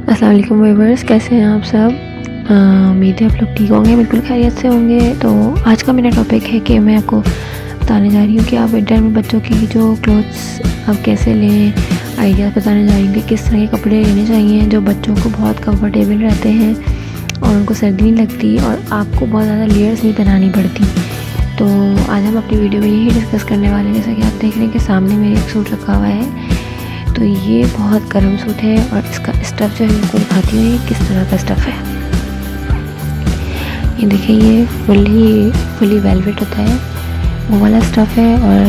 अस्सलाम वालेकुम व्यूअर्स, कैसे हैं आप सब। उम्मीद है आप लोग ठीक होंगे, बिल्कुल खैरियत से होंगे। तो आज का मेरा टॉपिक है कि मैं आपको बताने जा रही हूँ कि आप विंटर में बच्चों की जो क्लोथ्स आप कैसे लें। आइडिया बताने जा रही हूँ कि किस तरह के कपड़े लेने चाहिए जो बच्चों को बहुत कंफर्टेबल रहते हैं और उनको सर्दी नहीं लगती और आपको बहुत ज़्यादा लेयर्स नहीं पहनानी पड़ती। तो आज हम अपनी वीडियो में यही डिस्कस करने वाले हैं। जैसा कि आप देख रहे हैं कि सामने मेरे एक सूट रखा हुआ है, तो ये बहुत गर्म सूट है और इसका स्टफ़ जो है मैं आपको दिखाती हूँ ये किस तरह का स्टफ़ है। ये देखिए, ये फुली वेलवेट होता है, वो वाला स्टफ़ है। और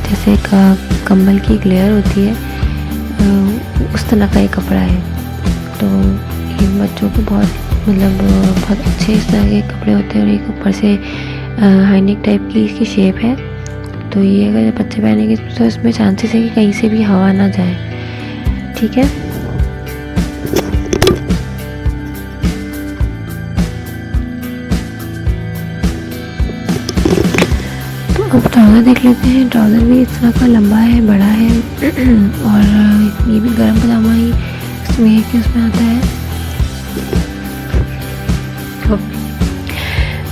जैसे का कंबल की एक लेयर होती है, उस तरह का ये कपड़ा है। तो ये बच्चों को बहुत अच्छे इस तरह के कपड़े होते हैं। और एक ऊपर से हाईनेक टाइप की इसकी शेप है। तो ये अगर बच्चे पहनेंगे तो इसमें चांसेस है कि कहीं से भी हवा ना जाए, ठीक है। तो अब ट्राउज़र देख लेते हैं। ट्राउज़र भी इस तरह का लंबा है, बड़ा है और ये भी गर्म पजामा ही इसमें उसमें आता है।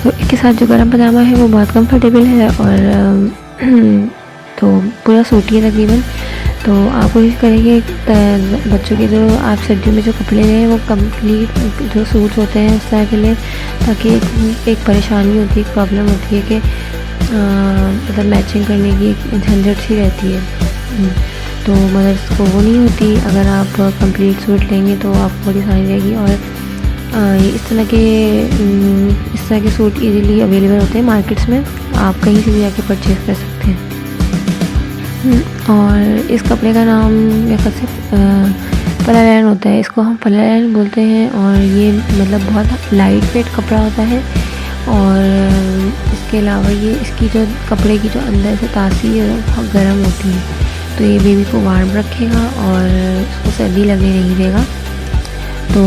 तो इसके साथ जो गर्म पजामा है वो बहुत कंफर्टेबल है और तो पूरा सूट ही है तकरीबन। तो आप कोशिश करेंगे बच्चों के जो आप सर्दियों में जो कपड़े लें वो कंप्लीट जो सूट्स होते हैं उस तरह के लें, ताकि एक परेशानी होती है, एक प्रॉब्लम होती है कि मतलब मैचिंग करने की एक झंझट सी रहती है। तो मदर्स को वो नहीं होती। अगर आप कंप्लीट सूट लेंगे तो आपको बड़ी आसानी रहेगी। और इस तरह के सूट इजीली अवेलेबल होते हैं मार्केट्स में, आप कहीं से भी जाके परचेज़ कर सकते हैं। और इस कपड़े का नाम मेरे ख्याल से पलायन होता है, इसको हम पलायन बोलते हैं। और ये मतलब बहुत लाइट वेट कपड़ा होता है। और इसके अलावा ये इसकी जो कपड़े की जो अंदर से तासीर है बहुत गर्म होती है, तो ये बेबी को वार्म रखेगा और उसको सर्दी लगने नहीं देगा। तो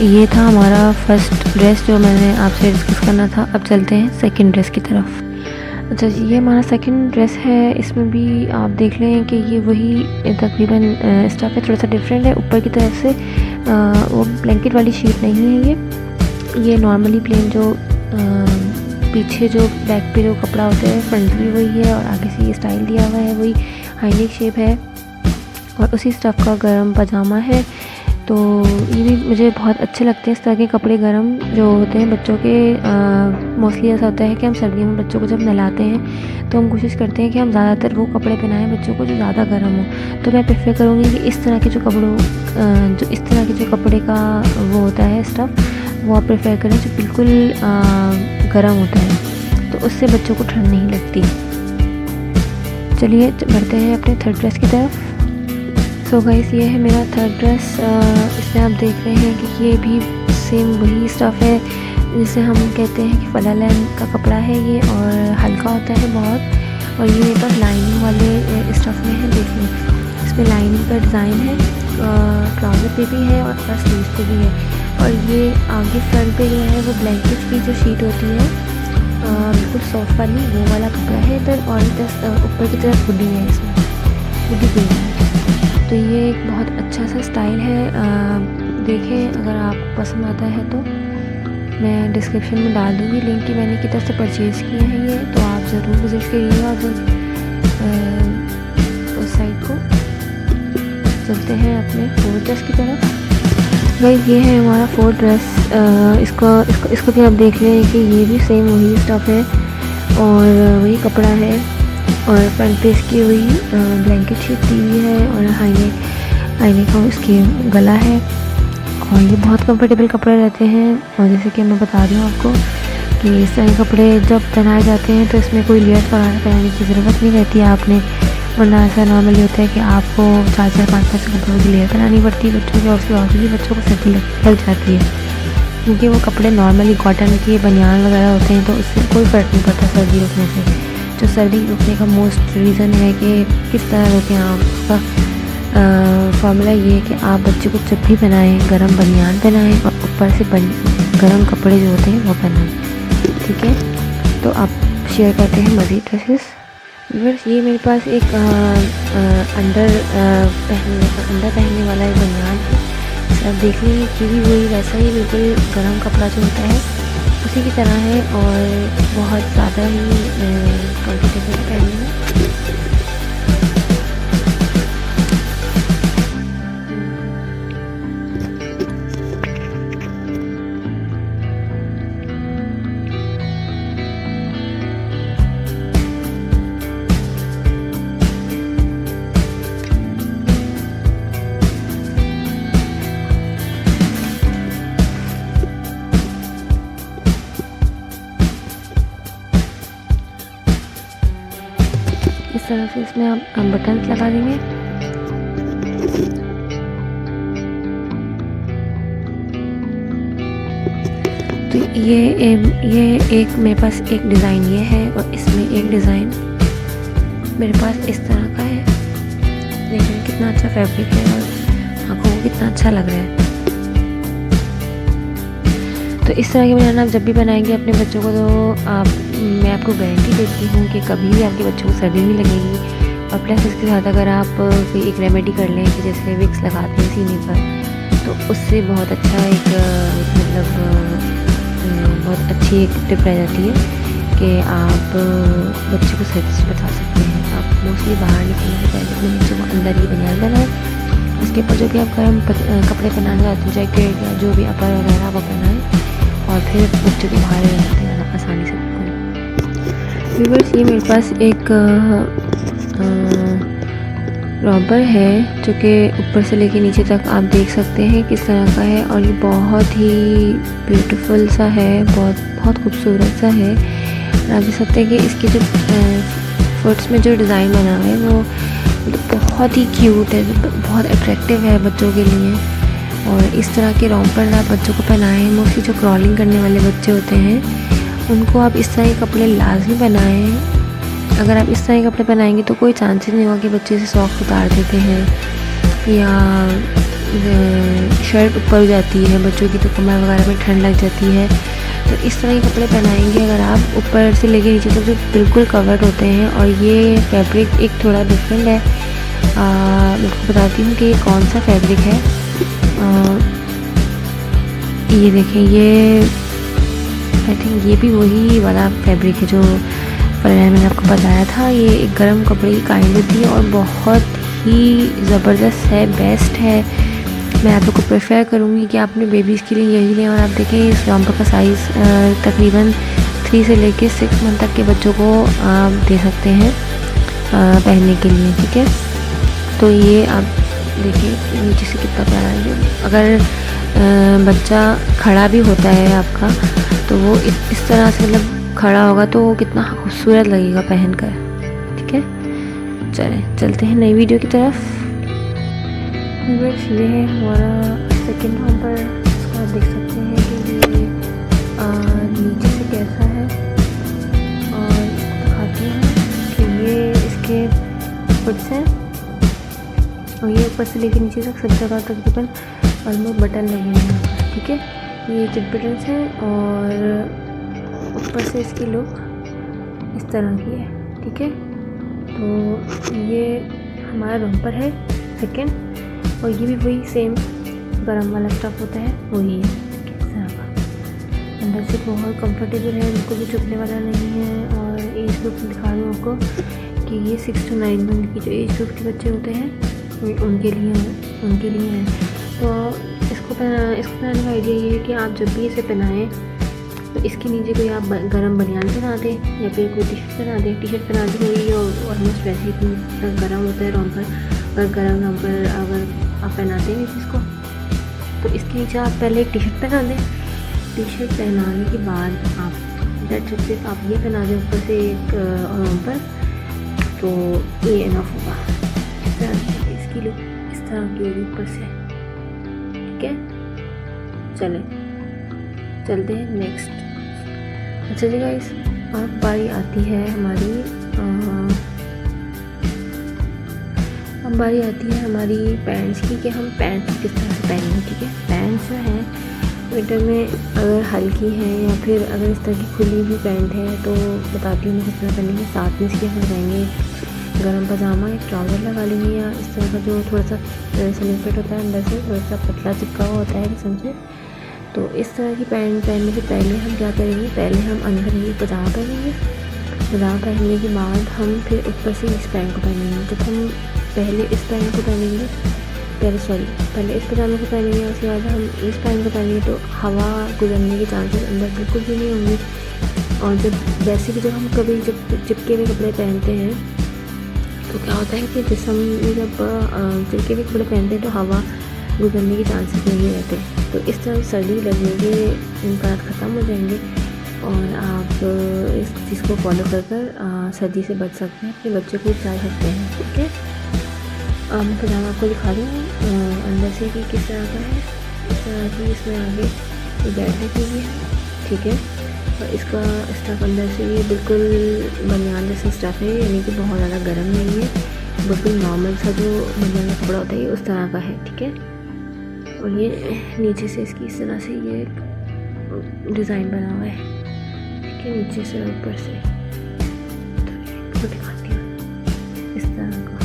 ये था हमारा फर्स्ट ड्रेस जो मैंने आपसे डिस्कस करना था। अब चलते हैं सेकंड ड्रेस की तरफ। अच्छा जी, ये हमारा सेकंड ड्रेस है। इसमें भी आप देख लें कि ये वही तकरीबन स्टफ़ है, थोड़ा सा डिफरेंट है। ऊपर की तरफ से वो ब्लैंकेट वाली शीट नहीं है। ये नॉर्मली प्लेन जो पीछे जो बैक पे जो कपड़ा होता है फ्रंट भी वही है और आगे से ये स्टाइल दिया हुआ है, वही हाईनेक शेप है और उसी स्टफ़ का गर्म पजामा है। तो ये भी मुझे बहुत अच्छे लगते हैं इस तरह के कपड़े गर्म जो होते हैं बच्चों के। मोस्टली ऐसा होता है कि हम सर्दियों में बच्चों को जब नहलाते हैं तो हम कोशिश करते हैं कि हम ज़्यादातर वो कपड़े पहनाएं बच्चों को जो ज़्यादा गर्म हो। तो मैं प्रेफर करूँगी कि इस तरह के जो कपड़े का वो होता है स्टफ़, वो आप प्रेफर करें जो बिल्कुल गर्म होता है, तो उससे बच्चों को ठंड नहीं लगती। चलिए बढ़ते हैं अपने थर्ड ड्रेस की तरफ। सो गाइस, ये है मेरा थर्ड ड्रेस। इसमें आप देख रहे हैं कि ये भी सेम वही स्टफ़ है जिसे हम कहते हैं कि फलालैन का कपड़ा है ये, और हल्का होता है बहुत। और ये बस लाइनिंग वाले स्टफ़ में है। देखिए इसमें लाइनिंग का डिज़ाइन है, ट्राउज़र पे भी है और प्लस स्लीव पे भी है। और ये आगे फ्रंट पे जो है वो ब्लैंकेट की जो शीट होती है बिल्कुल सॉफ्ट वाली, वो वाला कपड़ा है इधर। और इधर ऊपर की तरफ हुडी है, इसमें हुडी भी है। तो ये एक बहुत अच्छा सा स्टाइल है। देखें, अगर आपको पसंद आता है तो मैं डिस्क्रिप्शन में डाल दूँगी लिंक कि मैंने किधर से परचेज़ किए हैं ये, तो आप ज़रूर विज़िट करिएगा उस साइट को। चलते हैं अपने फोर्थ ड्रेस की तरफ। गाइस, ये है हमारा फोर्थ ड्रेस। इसको भी आप देख लें कि ये भी सेम वही स्टफ़ है और वही कपड़ा है और फ्रंट पे इसकी वही ब्लैंकेट शीट दी हुई है और हाईनेक का इसकी गला है। और ये बहुत कंफर्टेबल कपड़े रहते हैं। और जैसे कि मैं बता रही हूँ आपको कि इस तरह के कपड़े जब पहनाए जाते हैं तो इसमें कोई लेयर वगैरह पहनने की ज़रूरत नहीं रहती है आपने, वरना ऐसा नॉर्मली होता है कि आपको 4-5 कपड़ों की लेयर पहनानी पड़ती है बच्चों की, और उसकी वजह से बच्चों को सर्दी लग जाती है। क्योंकि वो कपड़े नॉर्मली कॉटन के बनियान वगैरह होते हैं, तो उससे कोई फ़र्क नहीं पड़ता सर्दी रुकने से। जो सर्दी रुकने का मोस्ट रीज़न है कि किस तरह रुकें आप, उसका फार्मूला ये है कि आप बच्चे को जब भी पहनाएं गर्म बनियान पहनाएं और ऊपर से गर्म कपड़े जो होते हैं वो पहनाएं, ठीक है। तो आप शेयर करते हैं मज़ीद ड्रेसेस। बस ये मेरे पास एक अंडर पहनने वाला एक बनियान है। आप देख लेंगे कि भी वही वैसा ही बिल्कुल गर्म कपड़ा जो होता है उसी की तरह है और बहुत ज़्यादा ही कंफर्टेबल है पहनने में। इस तरह से इसमें आप बटन्स लगा देंगे। तो ये एक मेरे पास एक डिज़ाइन ये है और इसमें एक डिज़ाइन मेरे पास इस तरह का है। देखिए कितना अच्छा फैब्रिक है और आँखों को कितना अच्छा लग रहा है। तो इस तरह के बनाना आप जब भी बनाएंगे अपने बच्चों को तो मैं आपको गारंटी देती हूँ कि कभी भी आपके बच्चों को सर्दी नहीं लगेगी। और प्लस इसके साथ अगर आप कोई एक रेमेडी कर लें कि जैसे विक्स लगाते हैं सीने पर तो उससे बहुत अच्छा एक बहुत अच्छी एक टिप रह जाती है कि आप बच्चे को सर्दी से बचा सकते हैं। आप मोस्टली बाहर निकलने से पहले अपने बच्चों को अंदर ही बनियान बनाएं, उसके ऊपर जो भी आप गर्म कपड़े पहनाने जाते हैं जैकेट या जो भी अपर वगैरह वो पहनाएं और फिर बच्चों को बाहर ले जाते हैं आसानी से। व्यूअर्स ये मेरे पास एक रॉबर है जो कि ऊपर से लेके नीचे तक आप देख सकते हैं किस तरह का है और ये बहुत ही ब्यूटीफुल सा है, बहुत खूबसूरत सा है। और आप देख सकते हैं कि इसके जो फुट्स में जो डिज़ाइन बना हुआ है वो बहुत ही क्यूट है, बहुत अट्रैक्टिव है बच्चों के लिए। और इस तरह के रॉम्पर आप बच्चों को पहनाएं। मोस्टली जो क्रॉलिंग करने वाले बच्चे होते हैं उनको आप इस तरह के कपड़े लाजमी पहनाएं। अगर आप इस तरह के कपड़े पहनाएंगे तो कोई चांसेस नहीं होगा कि बच्चे से सॉक्स उतार देते हैं या शर्ट ऊपर हो जाती है बच्चों की तो कमर वगैरह में ठंड लग जाती है। तो इस तरह के कपड़े पहनाएंगे अगर आप ऊपर से लेके नीचे तक जो बिल्कुल कवर्ड होते हैं। और ये फैब्रिक एक थोड़ा डिफरेंट है, मैं आपको बताती हूँ कि ये कौन सा फैब्रिक है। ये देखें, ये आई थिंक ये भी वही वाला फैब्रिक है जो पहले मैंने आपको बताया था। ये एक गर्म कपड़े की काइंड होती है और बहुत ही ज़बरदस्त है, बेस्ट है। मैं आप लोग को प्रेफर करूँगी कि आपने बेबीज़ के लिए यही लें। और आप देखें इस रॉम्पर का साइज़ तकरीबन 3 से लेके 6 मंथ तक के बच्चों को आप दे सकते हैं पहनने के लिए, ठीक है। तो ये आप देखिए नीचे से कितना प्यारा है। अगर बच्चा खड़ा भी होता है आपका तो वो इस तरह से मतलब खड़ा होगा तो वो कितना खूबसूरत लगेगा पहनकर, ठीक है। चलते हैं नई वीडियो की तरफ। ये है हमारा सेकंड रॉम्पर। इसको आप देख सकते हैं कि ये नीचे से कैसा है और दिखाती हूँ कि ये इसके फुट्स हैं और ये ऊपर से लेके नीचे तक सब जगह तकरीबन ऑलमोस्ट बटन लगे हैं, ठीक है। ये जिप बटन्स हैं और ऊपर से इसकी लुक इस तरह की है, ठीक है। तो ये हमारा रॉम्पर है सेकंड और ये भी वही सेम गरम वाला स्टफ होता है वही है, ठीक है। इस तरह का अंदर से बहुत कंफर्टेबल है, बिल्कुल भी चुभने वाला नहीं है। और एज ग्रुप दिखा दूँ आपको कि ये 6 to 9 मंथ की जो एज ग्रुप के बच्चे होते हैं उनके लिए है। तो इसको पहनाने का आइडिया ये है कि आप जब भी इसे पहनाएं तो इसके नीचे कोई आप गरम बनियान पहना दें या फिर कोई टी शर्ट पहना दें। टी शर्ट पहना दी हुई और ऑलमोस्ट वैसे ही गर्म होता है रॉम्पर। अगर गर्म रॉम्पर अगर आप पहनाते हैं इसको तो इसके नीचे आप पहले एक टी शर्ट पहना दें। टी शर्ट पहनाने के बाद आप डेट सिर्फ आप ये पहना दें ऊपर से एक रॉम्पर, तो ये इनफ होगा। इस तरह इसकी लुक इस तरह की होगी ऊपर से, ठीक है। चलते हैं नेक्स्ट। अच्छा जी गाइस, अब बारी आती है हमारी पैंट्स की कि हम पैंट्स किस तरह से पहनेंगे, ठीक है। पैंट्स जो हैं विंटर में अगर हल्की है या फिर अगर इस तरह की खुली हुई पैंट है तो बताती हूँ मैं किस तरह पहनेंगे। साथ में इसके हम जाएंगे गरम पजामा एक ट्राउज़र लगा लेंगे, या इस तरह का जो थोड़ा सा स्लिम फिट होता है, अंदर से थोड़ा सा पतला चिपका हुआ होता है समझे। तो इस तरह की पैंट पहनने से पहले हम क्या करेंगे, पहले हम अंदर ये पजामा पहनेंगे, पजामा पहनने के बाद हम फिर ऊपर से इस पैंट को पहनेंगे। जब हम पहले इस पैंट को पहनेंगे, पहले इस पजामे को पहनेंगे, उसके बाद हम इस पैंट को पहनेंगे, तो हवा गुजरने के चांसेस अंदर बिल्कुल भी नहीं होंगे। और जब वैसे भी जब हम कभी जब चिपके हुए कपड़े पहनते हैं तो क्या होता है कि जिसम में जब चिपके हुए कपड़े पहनते हैं तो हवा गुजरने के चांसेस नहीं रहते। तो इस तरह सर्दी लगने के इम्कान ख़त्म हो जाएंगे और आप इस चीज़ को फॉलो कर सर्दी से बच सकते हैं, अपने बच्चे को बचा सकते हैं। ठीक है, मैं पजामा आपको दिखा दूँ अंदर से कि किस तरह का है। इस तरह की इसमें आगे बेल्ट लगी हुई है। ठीक है, और इसका स्टफ़ अंदर से ये बिल्कुल बनियान जैसा स्टफ़ है, यानी कि बहुत ज़्यादा गर्म नहीं है, बिल्कुल नॉर्मल सा जो बनियान का कपड़ा होता है उस तरह का है। ठीक है, और ये नीचे से इसकी इस तरह से ये डिज़ाइन बना हुआ है। ठीक है, नीचे से ऊपर से तो दिखाती हूँ इस तरह का।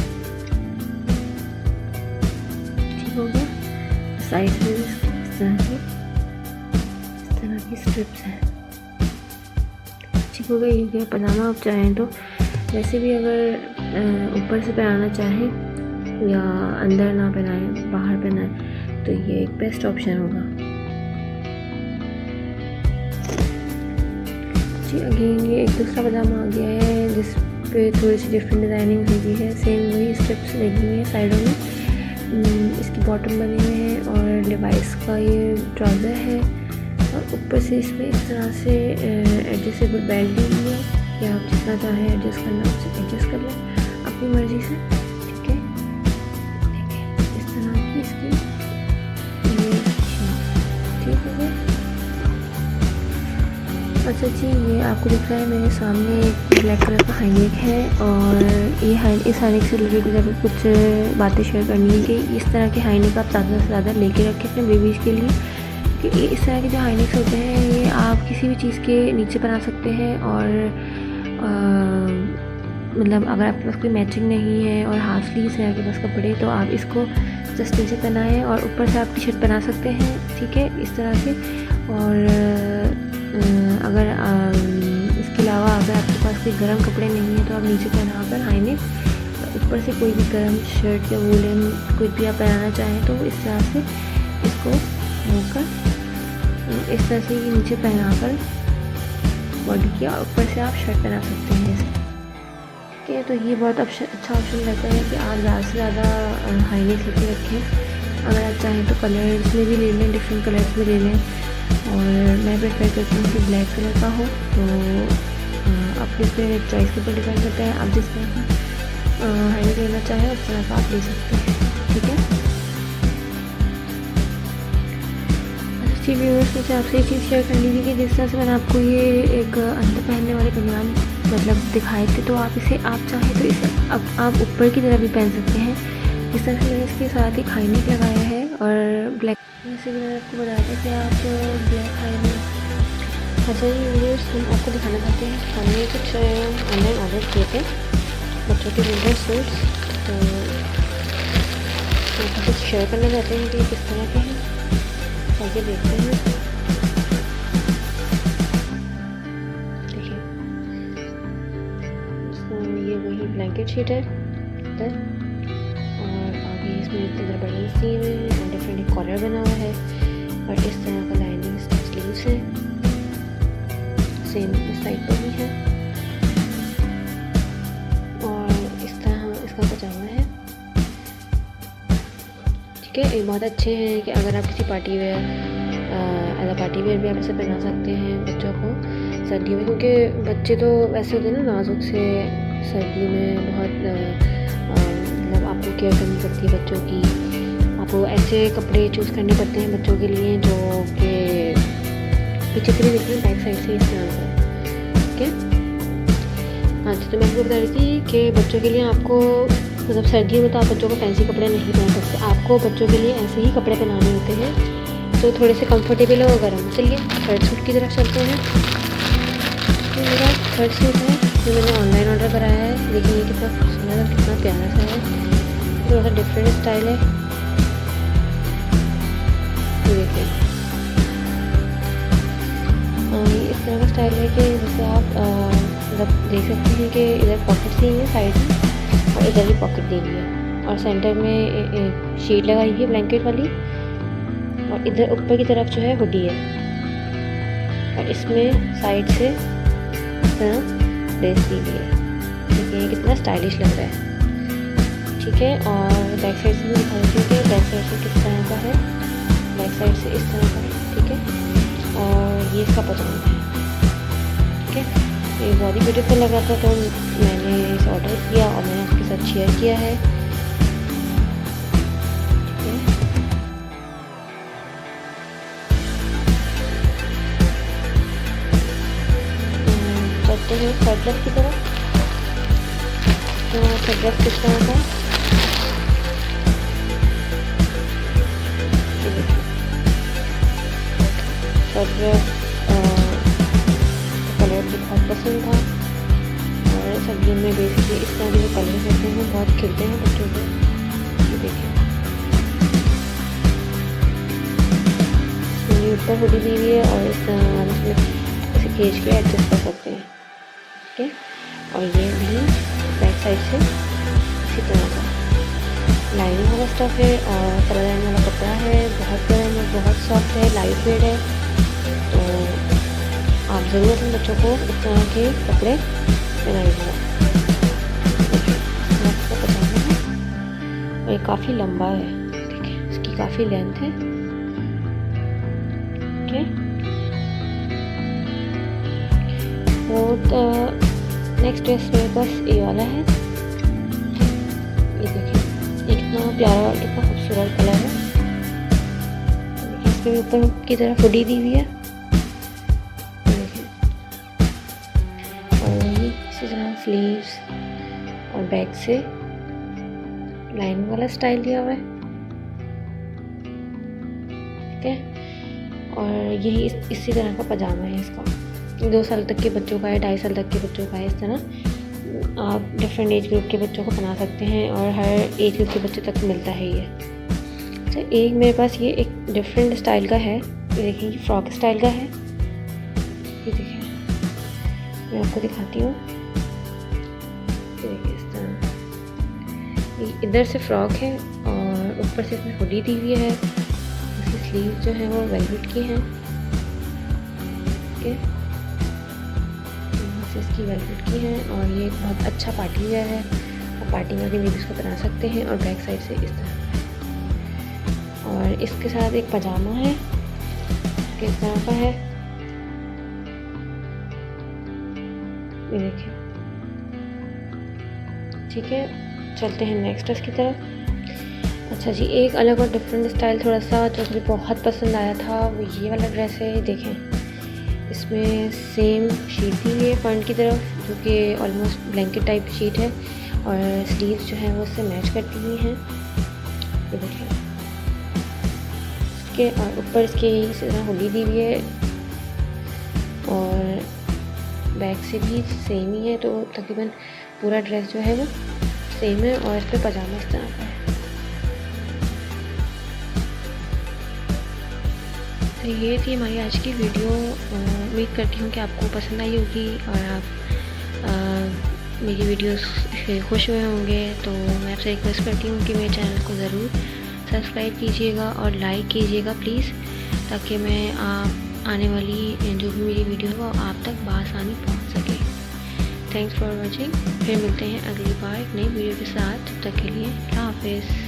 ठीक हो गया, साइड में इस तरह की स्ट्रिप्स हैं। ठीक हो गया, ये गया पजामा। आप चाहें तो वैसे भी अगर ऊपर से पहनाना चाहें या अंदर ना पहनाएं, बाहर पहनाएं, तो ये एक बेस्ट ऑप्शन होगा। जी, अगेन ये एक दूसरा पजामा आ गया है जिस पे थोड़ी सी डिफरेंट डिज़ाइनिंग हुई है। सेम वही स्ट्रिप्स लगी हुई है साइडों में, इसकी बॉटम बने हुए हैं और लिवाइस का ये ट्राउज़र है, और ऊपर से इसमें इस तरह से एडजस्टेबल बेल्ट दी हुई है कि आप जितना चाहें एडजस्ट करना उससे एडजस्ट कर लें अपनी मर्ज़ी से। ठीक है, देखिए इस तरह की इसकी ये ठीक है। अच्छा जी, ये आपको दिख रहा है मेरे सामने एक ब्लैक कलर का हाईनेक है, और ये इस हाईनेक से रिलेटेड अगर कुछ बातें शेयर करनी है कि इस तरह के हाईनेक आप ज़्यादा से ज़्यादा लेके रखें अपने बेबीज़ के लिए, कि इस तरह के जो हाईनेक्स होते हैं ये आप किसी भी चीज़ के नीचे पहना सकते हैं। और मतलब अगर आपके पास कोई मैचिंग नहीं है और हाफ स्लीव्स है आपके पास कपड़े, तो आप इसको जस्ट नीचे पहनाएं और ऊपर से आप टी शर्ट पहना सकते हैं। ठीक है, इस तरह से। और अगर इसके अलावा अगर आपके पास कोई गर्म कपड़े नहीं है तो आप नीचे पहनाकर हाईनेक, ऊपर से कोई भी गर्म शर्ट या वूलन कुछ भी आप पहनाना चाहें तो इस तरह से इसको होकर इस तरह से ये नीचे पहनाकर बॉडी की, और ऊपर से आप शर्ट पहना सकते हैं इसे। ठीक है, तो ये बहुत अच्छा ऑप्शन रहता है कि आप ज़्यादा से ज़्यादा हाईनेक लेके रखें। अगर आप चाहें तो कलर्स में भी ले लें, डिफरेंट कलर्स में ले लें, और मैं प्रेफर करती हूँ कि ब्लैक कलर का हो। तो आपके इस पर चॉइस के ऊपर डिपेंड करता है, आप जिस तरह का हाईनेक लेना चाहें उस तरह का आप ले सकते हैं। ठीक है, अच्छी व्यूअर्स, मुझे आपसे ये चीज़ शेयर करनी थी कि जिस तरह से मैंने आपको ये एक अंदर पहनने वाले बनियान मतलब दिखाए थे, तो आप इसे आप चाहें तो इसे आप ऊपर की तरह भी पहन सकते हैं। इस तरह से मैंने इसके साथ एक हाईनेक लगाया है और ब्लैक, जैसे कि मैंने आपको बताया था कि आप ब्लैक हाईनेक। अच्छा ये व्यूअर्स, हम आपको दिखाना चाहते हैं, हमने कुछ ऑनलाइन ऑर्डर किए थे बच्चों के विंटर सूट्स, तो आपको कुछ शेयर करना चाहते हैं कि किस तरह के हैं। आगे देखते हैं। देखिए ये वही ब्लैंकेट शीट है इधर, और आगे इसमें इधर बटन दिए हुए हैं और डिफरेंट एक कॉलर बना हुआ है, और इस तरह का लाइनिंग स्लीव्स है, सेम इस साइड पर भी है, और इस तरह इसका पजामा है। ठीक है, ये बहुत अच्छे हैं कि अगर आप किसी party where as a party where भी आप इसे पहना सकते हैं बच्चों को सर्दियों में, क्योंकि बच्चे तो वैसे होते हैं ना नाजुक से, सर्दियों में बहुत मतलब आपको केयर करनी पड़ती है बच्चों की, आपको ऐसे कपड़े चूज़ करने पड़ते हैं बच्चों के लिए जो कि पीछे से भी देखते हैं, बैक साइड से इस तरह से। ठीक है, हाँ जी, तो मैं आपको बता रही थी कि बच्चों के लिए आपको मतलब सर्दियों में तो आप बच्चों को फैंसी कपड़े नहीं पहन सकते, आपको बच्चों के लिए ऐसे ही कपड़े पहनाने होते हैं तो थोड़े से कंफर्टेबल और गर्म। चलिए थर्ड सूट की तरफ चलते हैं। तो मेरा थर्ड सूट है ये मैंने ऑनलाइन ऑर्डर कराया है। देखिए ये कितना खूबसूरत और कितना प्यारा सा है, थोड़ा सा डिफरेंट स्टाइल है। देखिए इस तरह का स्टाइल है कि जैसे आप मतलब देख सकते हैं कि इधर पॉकेट दी हुई है साइड में और इधर भी पॉकेट दी हुई है और सेंटर में शीट लगाई हुई है ब्लैंकेट वाली और इधर ऊपर की तरफ जो है हुडी है और इसमें साइड से इस तरह लेस दी हुई है। देखिए कितना स्टाइलिश लग रहा है। ठीक है, और बैक साइड से भी दिखा देती हूँ कि बैक साइड से किस तरह का है। बैक साइड से इस तरह का है। ठीक है, और ये इसका पजामा है। ठीक है, ये बहुत ही ब्यूटीफुल लग रहा था तो मैंने इसे ऑर्डर किया और मैंने आपके साथ शेयर किया है। चलते हैं थर्ड ड्रेस की तरफ। तो थर्ड ड्रेस किस तरह का है, थर्ड ड्रेस कलर भी बहुत पसंद था और सर्दियों में बेसिकली इस तरह के जो कलर होते हैं बहुत खिलते हैं बच्चों को। ये देखिए ये ऊपर हुडी दी हुई है और इस तरह इसमें इसे खींच के एडजस्ट कर सकते हैं। ठीक है, और ये भी बैक साइड से इसी तरह का लाइनिंग वाला स्टफ है और कलर लाइन वाला कपड़ा है। बहुत गर्म और बहुत सॉफ्ट है, लाइट वेट है। तो आप ज़रूर अपने बच्चों को इस तरह के कपड़े पहनाइएगा। पजामा है और ये काफ़ी लंबा है। ठीक है, इसकी काफ़ी लेंथ है। ठीक है, और नेक्स्ट ड्रेस मेरे पास ये वाला है। ये देखिए ये कितना प्यारा और कितना खूबसूरत कलर है। इसके ऊपर की तरफ हुडी दी हुई है और वही इसी तरह स्लीव्स और बैक से लाइनिंग वाला स्टाइल दिया हुआ है। ठीक है, और यही इसी तरह का पजामा है इसका। 2 साल तक के बच्चों का है, 2.5 साल तक के बच्चों का है। इस तरह आप डिफरेंट एज ग्रुप के बच्चों को बना सकते हैं और हर एज ग्रुप के बच्चे तक मिलता है ये। अच्छा, एक मेरे पास ये एक डिफरेंट स्टाइल का है। ये देखिए ये फ्रॉक स्टाइल का है। ये देखिए मैं आपको दिखाती हूँ। ये देखिए इस तरह ये इधर से फ्रॉक है और ऊपर से इसमें हुडी दी हुई है। इसकी स्लीव जो है वो वेलवेट की है। ठीक है, इसकी वेलवेट की है और ये एक बहुत अच्छा पार्टी वेयर है और पार्टी में भी इसको बना सकते हैं। और बैक साइड से इस तरह और इसके साथ एक पजामा है किस तरह का है। ये देखिए। ठीक है, चलते हैं नेक्स्ट ड्रेस की तरफ। अच्छा जी, एक अलग और डिफरेंट स्टाइल थोड़ा सा जो मुझे बहुत पसंद आया था वो ये वाला ड्रेस है। देखें इसमें सेम शीट दी हुई है फ्रंट की तरफ जो कि ऑलमोस्ट ब्लैंकेट टाइप शीट है और स्लीव्स जो है वो उससे मैच करती हुई हैं। ये देखिए इसके और ऊपर इसके इस तरह हुडी दी हुई है और बैक से भी सेम ही है। तो तकरीबन पूरा ड्रेस जो है वो सेम है और इस पर पजामा इस तरह का है। तो ये थी हमारी आज की वीडियो। उम्मीद करती हूँ कि आपको पसंद आई होगी और आप मेरी वीडियोस से खुश हुए होंगे। तो मैं आपसे रिक्वेस्ट करती हूँ कि मेरे चैनल को ज़रूर सब्सक्राइब कीजिएगा और लाइक कीजिएगा प्लीज़, ताकि मैं आप आने वाली जो भी मेरी वीडियो है वो आप तक बआसानी पहुँच सके। Thanks for watching. फिर मिलते हैं अगली बार एक नई वीडियो के साथ। तब तक के लिए अल्लाह हाफिज़।